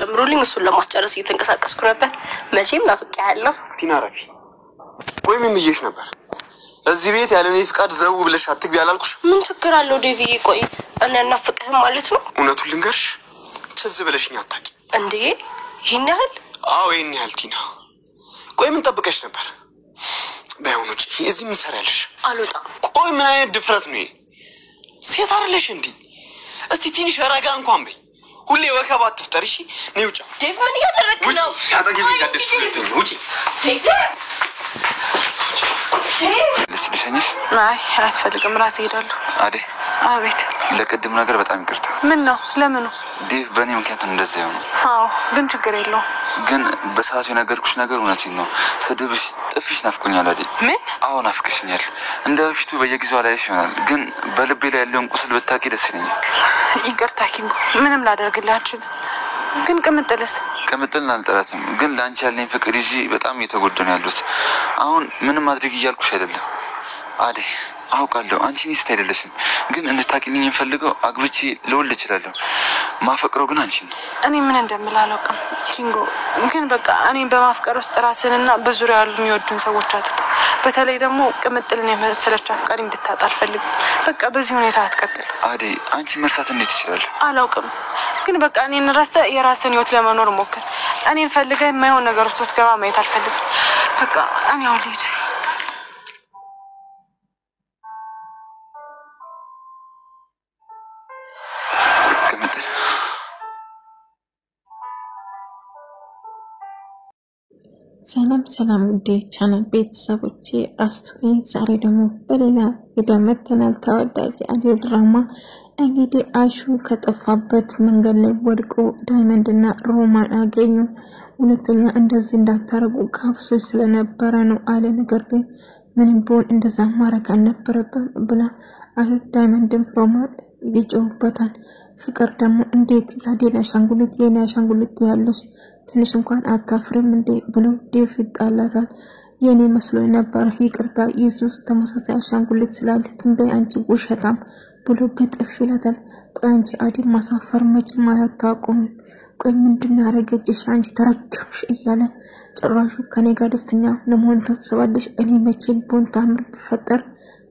ጀምሮልኝ እሱን ለማስጨረስ እየተንቀሳቀስኩ ነበር። መቼም ናፍቄያለሁ። ቲና ረፊ ቆይ ምን ብዬሽ ነበር? እዚህ ቤት ያለኔ ፍቃድ ዘው ብለሽ አትግቢ አላልኩሽ? ምን ችግር አለው ዴቪዬ? ቆይ እኔ አናፍቅህም ማለት ነው? እውነቱን ልንገርሽ ትዝ ብለሽኝ አታውቂ እንዴ? ይሄን ያህል? አዎ ይሄን ያህል ቲና። ቆይ ምን ጠብቀሽ ነበር? ባይሆን ውጪ እዚህ ምን ሰራልሽ? አልወጣም። ቆይ ምን አይነት ድፍረት ነው ይሄ? ሴት አይደለሽ እንዴ? እስቲ ትንሽ ረጋ እንኳን በይ። ሁሌ ወከባ አትፍጠሪ እሺ? ነይ ውጪ። ዴቭ ምን እያደረግክ ነው? አጠገቤ እንዳትደርሺ ውጪ። ልትሸኝሽ? አይ አያስፈልግም፣ ራሴ እሄዳለሁ። አዴ አቤት። ለቅድም ነገር በጣም ይቅርታ። ምን ነው? ለምን ነው? ዴቭ በእኔ ምክንያት እንደዚህ ነው። አዎ ግን ችግር የለውም። ግን በሰዓቱ የነገርኩሽ ነገር እውነቴን ነው። ስድብሽ፣ ጥፊሽ ናፍቆኛል አዴ። ምን? አዎ ናፍቀሽኛል። እንደ በፊቱ በየጊዜው አላይሽ ይሆናል፣ ግን በልቤ ላይ ያለውን ቁስል ብታውቂ ደስ ይለኛል። ይቅርታ ኪንጎ፣ ምንም ላደርግልህ አልችልም። ግን ቅምጥልስ? ቅምጥልን አልጠላትም፣ ግን ለአንቺ ያለኝ ፍቅር ይዤ በጣም እየተጎዳ ነው ያሉት። አሁን ምንም ማድረግ እያልኩሽ አይደለም አዴ። አውቃለሁ አንቺ ሚስት አይደለሽም፣ ግን እንድታቂልኝ የምፈልገው አግብቼ ልወልድ እችላለሁ። ማፈቅረው ግን አንቺን ነው። እኔ ምን እንደምል አላውቅም ኪንጎ፣ ግን በቃ እኔ በማፍቀር ውስጥ ራስንና በዙሪያ ያሉ የሚወዱን ሰዎች አትጣ። በተለይ ደግሞ ቅምጥልን የመሰለች አፍቃሪ እንድታጣ አልፈልግም። በቃ በዚህ ሁኔታ አትቀጥል አዴ። አንቺ መርሳት እንዴት ይችላል? አላውቅም፣ ግን በቃ እኔን ረስተህ የራስን ህይወት ለመኖር ሞክር። እኔን ፈልገህ የማይሆን ነገር ውስጥ ስትገባ ማየት አልፈልግም። በቃ እኔ አሁን ልሂድ። ሰላም ሰላም ውዴ ቻናል ቤተሰቦቼ አስቱኝ ዛሬ ደግሞ በሌላ ቪዲዮ መጥተናል። ተወዳጅ አደይ ድራማ እንግዲህ አሹ ከጠፋበት መንገድ ላይ ወድቆ ዳይመንድና ሮማን አገኙ። ሁለተኛ እንደዚህ እንዳታረጉ ካፍሶ ስለነበረ ነው አለ። ነገር ግን ምንም ቢሆን እንደዛ ማረግ አልነበረብም ብላ ዳይመንድም ሮማን ይጮህበታል። ፍቅር ደግሞ እንዴት ያዴን አሻንጉሊት የኔ አሻንጉሊት ያለሽ ትንሽ እንኳን አታፍርም እንዴ ብሎ ዴቭ ይጣላታል። የኔ መስሎኝ ነበር፣ ይቅርታ ኢየሱስ ተመሳሳይ አሻንጉሊት ስላለ ትንበይ አንቺ ውሸታም ብሎ በጥፍ ይላታል። ቆይ አንቺ አዴን ማሳፈር መቼም አታውቁም። ቆይ ምንድነው ያረገችሽ አንቺ ተረከብሽ እያለ ጭራሹ ከኔ ጋር ደስተኛ ለመሆን ተስባለሽ? እኔ መቼም ቢሆን ታምር ቢፈጠር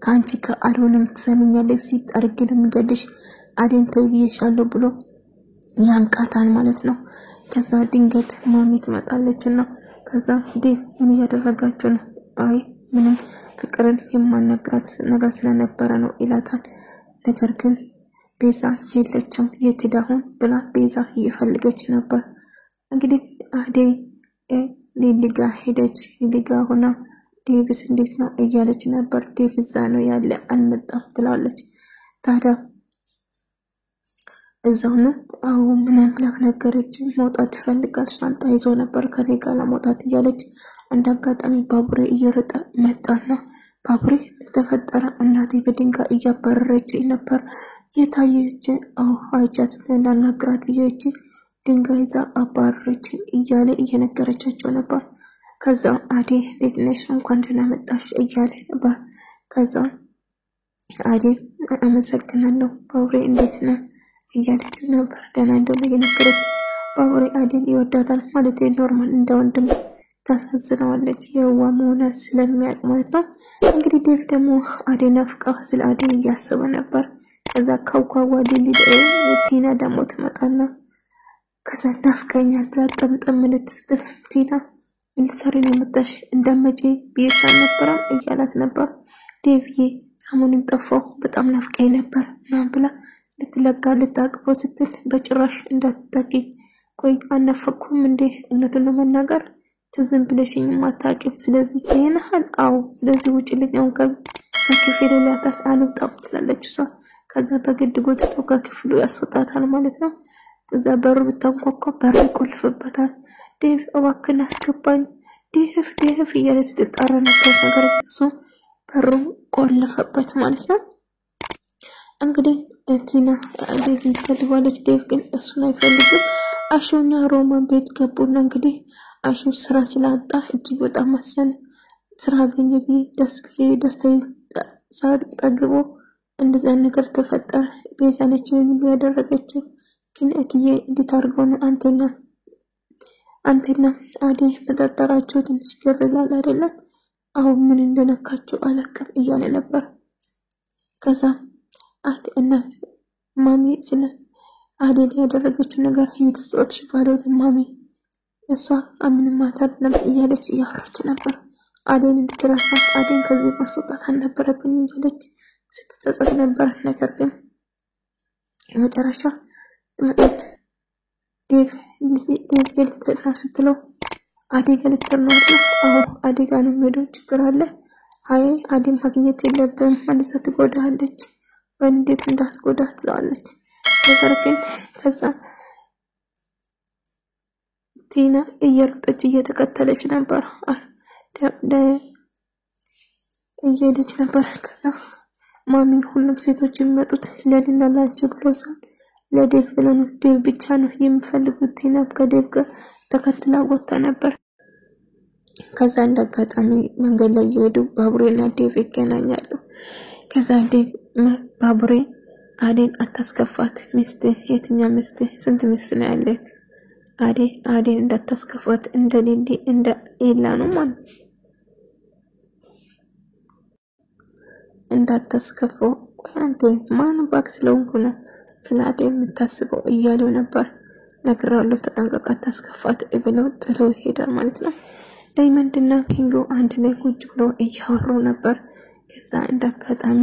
ከአንቺ ጋር አልሆንም። ትሰሚኛለሽ? ሲጠርግ ነው የሚገልሽ። አዴን ተይብዬሻለሁ ብሎ ያንቃታል ማለት ነው። ከዛ ድንገት ማሚ ትመጣለችና ከዛ ዴቭ ምን ያደረጋችሁ ነው? አይ ምንም ፍቅርን የማናግራት ነገር ስለነበረ ነው ይላታል። ነገር ግን ቤዛ የለችም የት ሄዳ ሆን ብላ ቤዛ እየፈለገች ነበር። እንግዲህ አደይ ሊሊጋ ሄደች። ሊሊጋ ሆና ዴቭስ እንዴት ነው እያለች ነበር። ዴቭ እዛ ነው ያለ አልመጣም ትላለች። ታዲያ እዛው ነው? አዎ ምንም ብላ ነገረች። መውጣት ይፈልጋል፣ ሻንጣ ይዞ ነበር ከኔ ጋር ለመውጣት እያለች አንድ አጋጣሚ ባቡሬ እየሮጠ መጣና ባቡሬ ተፈጠረ። እናቴ በድንጋይ እያባረረች ነበር የታየች። አዎ አይቻት ለናናግራት ብዬች ድንጋይ ይዛ አባረረች እያለ እየነገረቻቸው ነበር። ከዛ አዴ እንዴት ነሽ እንኳን ደህና መጣሽ እያለ ነበር። ከዛ አዴ አመሰግናለሁ ባቡሬ እንዴት ነህ እያለች ነበር። ደህና እንደሆነ እየነገረች ባቡሬ አዴን ይወዳታል ማለት ኖርማል እንደ ወንድም ታሳዝነዋለች፣ የዋ መሆኗን ስለሚያውቅ ማለት ነው። እንግዲህ ዴቭ ደግሞ አዴን አፍቃ ስለ አዴን እያሰበ ነበር። ከዛ ካውካዋ ሊሊ ቲና ደግሞ ትመጣና ከዛ ናፍቀኛል ብላ ጠምጠም ልትስትል ቲና ልትሰሪ ነው የመጣሽ? እንደመጪ ብዬሽ አልነበረም እያላት ነበር። ዴቭዬ ሰሞኑን ጠፋሁ በጣም ናፍቀኝ ነበር ምናምን ብላ ልትለጋ ልታቅፈው ስትል በጭራሽ እንዳትታቂኝ። ቆይ አናፈኩም እንዴ? እውነቱን ነው መናገር ትዝም ብለሽኝ ማታቂም። ስለዚህ ይሄንሃል? አዎ ስለዚህ ውጭ ልኛውን ከክፍል ይላታል። አልወጣም ትላለች እሷ። ከዛ በግድ ጎትቶ ከክፍሉ ያስወጣታል ማለት ነው። ከዛ በሩ ብታንኳኳ በር ይቆልፍበታል። ዴቭ እባክህን አስገባኝ ዴቭ እያለ ስትጣራ ነበር። ነገር እሱ በሩ ቆልፈበት ማለት ነው። እንግዲህ ቲና ዴቭ ይፈልጋለች። ዴቭ ግን እሱን አይፈልግም። አሹና ሮማን ቤት ገቡና እንግዲህ አሹ ስራ ስላጣ እጅግ በጣም አሰነ። ስራ አገኘ ብዬ ደስታዬ ሳጠግቦ እንደዛ ነገር ተፈጠረ። ቤዛ ነች ሁሉ ያደረገችው። ግን እትዬ እንዴት አድርገው ነው አንተና አንተና አዴ በጠጠራቸው ትንሽ ግር ይላል አይደለም? አሁን ምን እንደነካቸው አላውቅም እያለ ነበር። ከዛ አዴ እና ማሚ ስለ አዴ ያደረገችው ነገር እየተጸጸተች ባለው ማሚ እሷ ምንም አታደርግም እያለች እያወራች ነበር። አዴን እንድትረሳ አዴን ከዚህ ማስወጣት አልነበረብኝ እያለች ስትጸጸት ነበር። ነገር ግን መጨረሻ ዴቭ ልትሄድ ስትለው አዴ ጋር ልትሄድ ነው አይደል? አዎ አዴ ጋር ነው የምሄደው። ችግር አለ? አይ አዴን ማግኘት የለብም መልሳ ትጎዳለች፣ በእንዴት እንዳትጎዳ ትለዋለች። ነገር ግን ከዛ ቲና እየሮጠች እየተከተለች ነበር እየሄደች ነበር። ከዛ ማሚን ሁሉም ሴቶች የሚመጡት ለኔና ላንቺ ብሎ ለዴቭ ብሎ ነው። ዴቭ ብቻ ነው የሚፈልጉት። ቲና ከዴቭ ጋር ተከትላ ወጣ ነበር። ከዛ እንዳጋጣሚ መንገድ ላይ እየሄዱ ባቡሬና ዴቭ ይገናኛሉ። ከዛ ዴቭ ባቡሬ አዴን አታስከፋት፣ ሚስት የትኛ ሚስት? ስንት ሚስት ነው ያለ? አዴን እንዳታስከፋት እንደ ሊሊ እንደ ኤላ ነው ማለት እንዳታስከፋው። ቆይ አንተ ማን ባክ ስለሆንኩ ነው ስለ አዴ የምታስበው እያለው ነበር። ነግራለሁ ተጠንቀቅ አታስከፋት ብለው ጥሎ ሄዳል ማለት ነው። ዳይመንድና ኪንጎ አንድ ላይ ቁጭ ብሎ እያወሩ ነበር። ከዛ እንዳጋጣሚ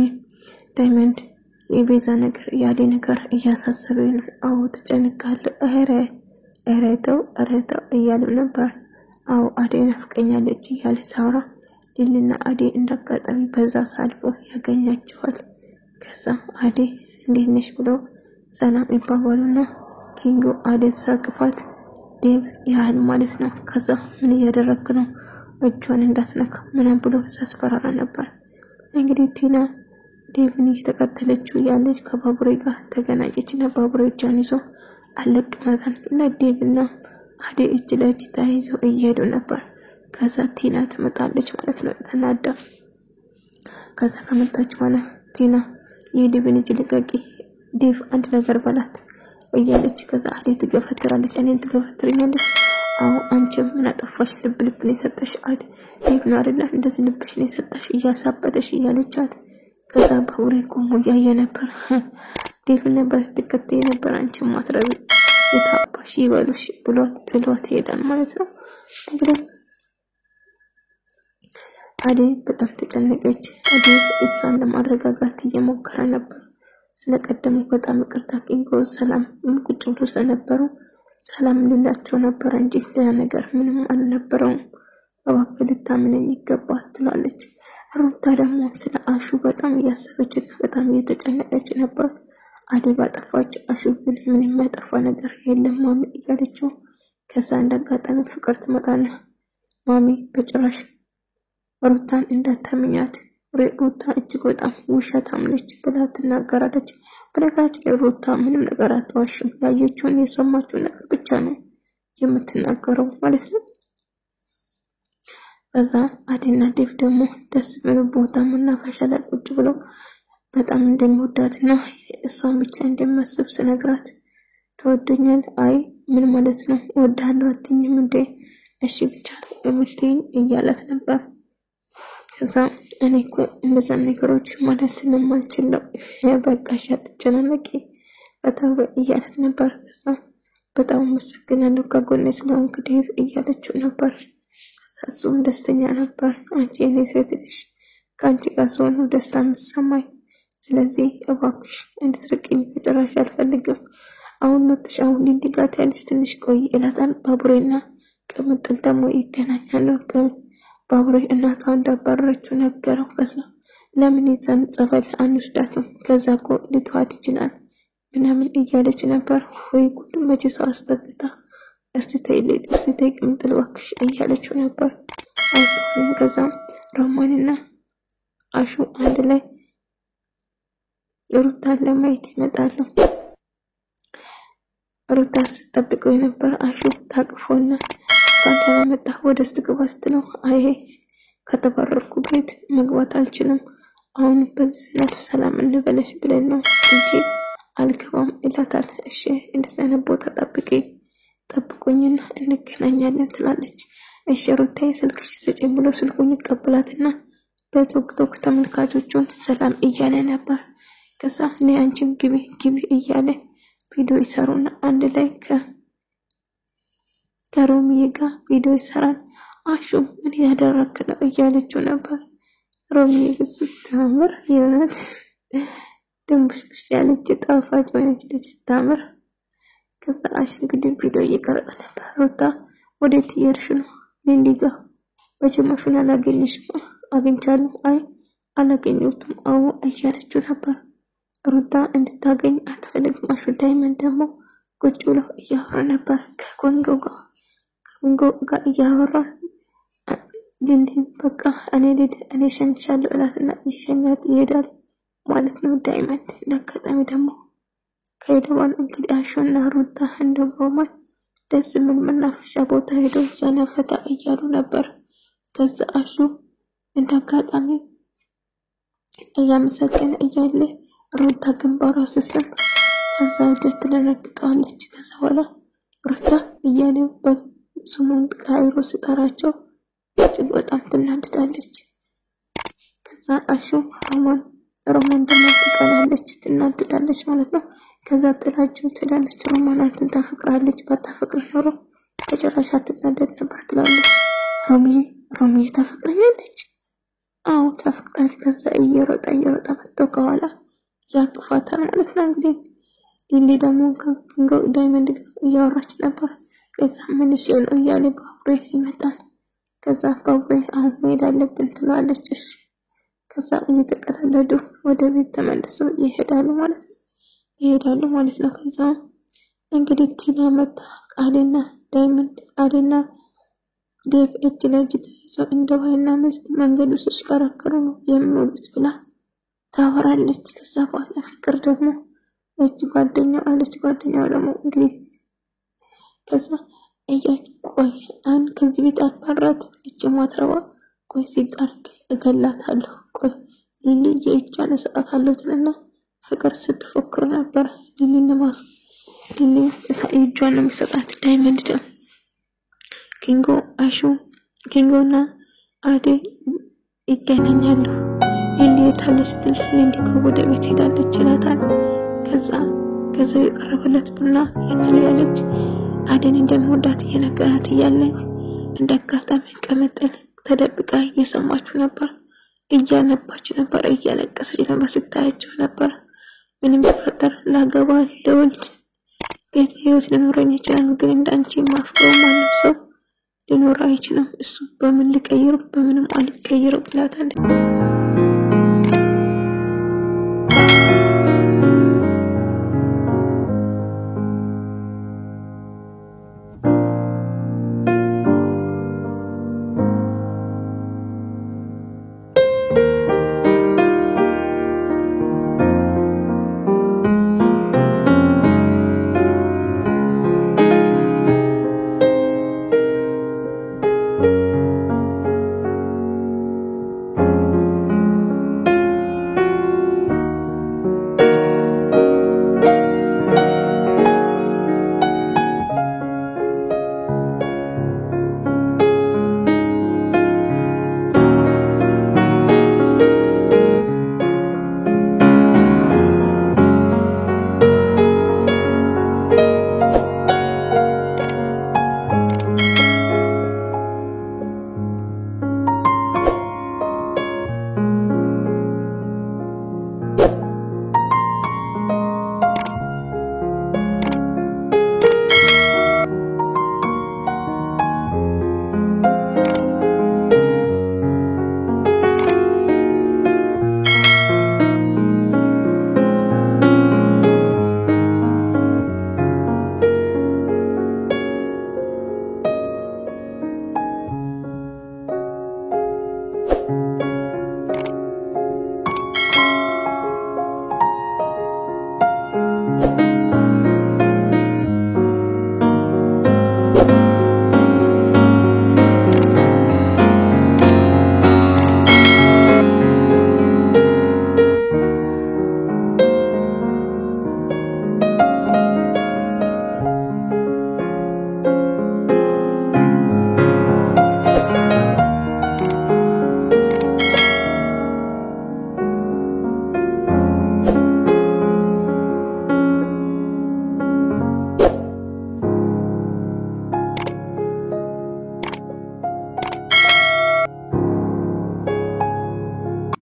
ዳይመንድ የቤዛ ነገር ያዴ ነገር እያሳሰበኝ ነው። አዎ ተጨንቃለሁ። እረተው እያለው ነበር። አዎ አዴ ናፍቀኛለች እያለ ሳውራ ሊሊና አዴ እንዳጋጣሚ በዛ ሳልፎ ያገኛቸዋል። ከዛ አዴ እንዴት ነሽ ብሎ ሰላም ይባባሉና ኪንጎ አዴ ሳቅፋት ዴቭ ያህል ማለት ነው። ከዛ ምን እያደረክ ነው? እጇን እንዳትነካ ምናምን ብሎ ሳስፈራራ ነበር። እንግዲህ ቲና ዴቭን እየተከተለችው ያለች ከባቡሬ ጋር ተገናኘችና ባቡሬ እጇን ይዞ አለቅማታን ለዴቭና አዴ እጅ ለእጅ ተያይዘው እየሄዱ ነበር። ከዛ ቲና ትመጣለች ማለት ነው ተናዳ። ከዛ ከመጣች በኋላ ቲና የዴቭን እጅ ልቀቂ፣ ዴቭ አንድ ነገር በላት እያለች ከዛ አዴ ትገፈትራለች። እኔን ትገፈትሪኛለሽ? አዎ አንቺ ምን አጠፋሽ? ልብ ነው የሰጠሽ ዴቭ ነው አይደል? እንደዚህ ልብሽ ነው የሰጠሽ እያሳበደሽ እያለቻት ከዛ ባቡሬ ቆሞ ያየ ነበር። ዴቭ ነበር ስትከተይ ነበር አንቺ ማትረቢ የታባሽ ይበሉሽ ብሎ ጥሏት ይሄዳል ማለት ነው። እንግዲህ አዴ በጣም ተጨነቀች። አዴ እሷን ለማረጋጋት እየሞከረ ነበር። ስለቀደሙ በጣም ይቅርታ ኪንጎ ሰላም ቁጭ ብሎ ስለነበሩ ሰላም ልላቸው ነበር እንጂ ሌላ ነገር ምንም አልነበረውም። እባክህ ልታምነኝ ይገባል ትላለች። ሩታ ደግሞ ስለ አሹ በጣም እያሰበችና በጣም እየተጨነቀች ነበር። አዴ ባጠፋች አሹ ግን ምንም ያጠፋ ነገር የለም ማሚ እያለችው። ከዛ እንዳጋጣሚ ፍቅር ትመጣና ማሚ በጭራሽ ሩታን እንዳታምኛት፣ ሩታ እጅግ በጣም ውሸታም ነች ብላ ትናገራለች። በነገራችን ላይ ሩታ ምንም ነገር አትዋሽም። ያየችውን የሰማችውን ነገር ብቻ ነው የምትናገረው ማለት ነው። ከዛ አዴና ዴቭ ደግሞ ደስ ብሎ ቦታ መናፈሻ ላይ ቁጭ ብለው በጣም እንደሚወዳትና እሷን ብቻ እንደሚያስብ ስነግራት ተወደኛል? አይ ምን ማለት ነው? እወዳለሁ አትኝም እንዴ? እሺ ብቻ እምትይኝ እያላት ነበር። ከዛ እኔ እኮ እንደዛ ነገሮች ማለት ስለማልችል ነው በቃ ሻትጨናነቂ በታው እያላት ነበር። ከዛ በጣም መሰግናለሁ ከጎኔ ስለሆንክ ዴቭ እያለችው ነበር። ከዛ እሱም ደስተኛ ነበር። አንቺ እኔ ሴት ልጅ ከአንቺ ጋር ስሆን ደስታ የምትሰማኝ፣ ስለዚህ እባክሽ እንድትርቂኝ በጭራሽ አልፈልግም። አሁን መጥሽ አሁን ሊንዲጋት ያለች ትንሽ ቆይ ይላታል። ባቡሬና ቅምጥል ደግሞ ይገናኛሉ። ባቡሬ እናቷ እንዳባረረችው ነገረው። ከዛ ለምን ይዘን ጸበል አንወስዳትም? ከዛ እኮ ልትዋት ይችላል ምናምን እያለች ነበር። ወይ ጉድ መቼ ሰው አስጠግታ እስቲ ተይ ቅምጥል እባክሽ እያለችው ነበር። ከዛ ሮማንና አሹ አንድ ላይ ሩታን ለማየት ይመጣሉ። ሩታ ስትጠብቀው የነበር አሹ ታቅፎና ባንተና መጣ ወደ ስትገባ ስትለው አይ ከተባረርኩ ቤት መግባት አልችልም፣ አሁን በዚህ ነፍ ሰላም እንበለሽ ብለን ነው እንጂ አልገባም ይላታል። እሺ እንደዛ አይነት ቦታ ጠብቂ ጠብቁኝና እንገናኛለን ትላለች። እሺ ሩታዬ ስልክሽ ስጪኝ ብሎ ስልኩን ይቀበላትና በቶክቶክ ተመልካቾቹን ሰላም እያለ ነበር። ከዛ አንቺም ግቢ እያለ ቪዲዮ ይሰሩና አንድ ላይ ከሮሚዬ ጋር ቪዲዮ ይሰራል። አሹ ምን ያደረክ ነው እያለችው ነበር። ሮሚዬ ስታምር የእውነት ድንብሽብሽ ያለች ጣፋጭ ሆነች ልጅ ስታምር። ከዛ አሹ እንግዲህ ቪዲዮ እየቀረጸ ነበር። ሩታ ወዴት እየሄድሽ ነው? ሊሊ ጋር በጭማሹን አላገኘሽም? አግኝቻለሁ። አይ አላገኘሁትም። አዎ እያለችው ነበር። ሩታ እንድታገኝ አትፈልግም። አሹ ዳይመንድ ደግሞ ቁጭ ብሎ እያወራ ነበር ከኮንጎ ጋር እያወራ። ሊሊ በቃ እኔ ሸኝሻለሁ እላትና ይሸኛት ይሄዳል ማለት ነው ዳይመንድ። ለአጋጣሚ ደግሞ ከሄደዋል እንግዲህ አሹና ሩታ እንደውም ደስ ምን መናፈሻ ቦታ ሄዶ ሰነፈታ እያሉ ነበር። ከዛ አሹ እንደአጋጣሚ እያመሰገነ እያለ ሩታ ግንባሯ ስስም ከዛ ደስ ትደነግጣለች። ከዛ በኋላ ሩታ እያለበት ስሙን ቀይሮ ሲጠራቸው እጅግ በጣም ትናደዳለች። ከዛ አሹ ሮማን ደግሞ ትቀናለች፣ ትናደዳለች ማለት ነው። ከዛ ጥላቸው ትላለች። ሮማን አንተን ታፈቅራለች፣ ባታፈቅር ኖሮ በጭራሽ አትናደድ ነበር ትላለች። ሮሚዬ ታፈቅረኛለች? አዎ ታፈቅራለች። ከዛ እየሮጣ መጥቶ ከኋላ ያቅፋታል ማለት ነው። እንግዲህ ሊሊ ደግሞ ዳይመንድ ጋር እያወራች ነበር። ከዛ ምን ነው እያለ ባቡሬ ይመጣል። ከዛ ባቡሬ አሁን መሄድ አለብን ትላለች። እሺ ከዛ እየተቀላለዱ ወደ ቤት ተመልሰው ይሄዳሉ ማለት ነው። ከዛ እንግዲህ ቲና መጣ። አሌና ዳይመንድ አሌና ዴቭ እጅ ለእጅ ተይዘው እንደ ባልና ሚስት መንገዱ ሲሽከረከሩ ነው የሚውሉት ብላ ታወራለች። ከዛ በኋላ ፍቅር ደግሞ እጅ ጓደኛው አለች። ጓደኛው ደግሞ እንግዲህ ከዛ ቆይ ከዚህ ቤት አትባራት እጅ ማትረባ ቆይ ሲጣርክ እገላታለሁ ቆይ ሊሊ የእጇን እሰጣታለሁ ትልና ፍቅር ስትፎክር ነበር። ሊሊ የእጇን የሚሰጣት ዳይመንድ ደግሞ ኪንጎና አዴ ይገናኛሉ። ሊሊ የታለች ስትል ሊሊ ወደ ቤት ሄዳለች ይላታል። ከዛ የቀረበለት ቡና ያለች አደን እንደምወዳት እየነገራት እያለኝ እንደ አጋጣሚ ቀመጠል ተደብቃ እየሰማችሁ ነበር። እያነባች ነበር፣ እያለቀሰች ነበር። ስታያቸው ነበር ምንም ቢፈጠር ላገባ ለወልድ ቤት ህይወት ሊኖረኝ ይችላል፣ ግን እንዳንቺ ማፍቀው ማንም ሰው ሊኖር አይችልም። እሱ በምን ልቀይረው? በምንም አልቀይረው ብላታለች።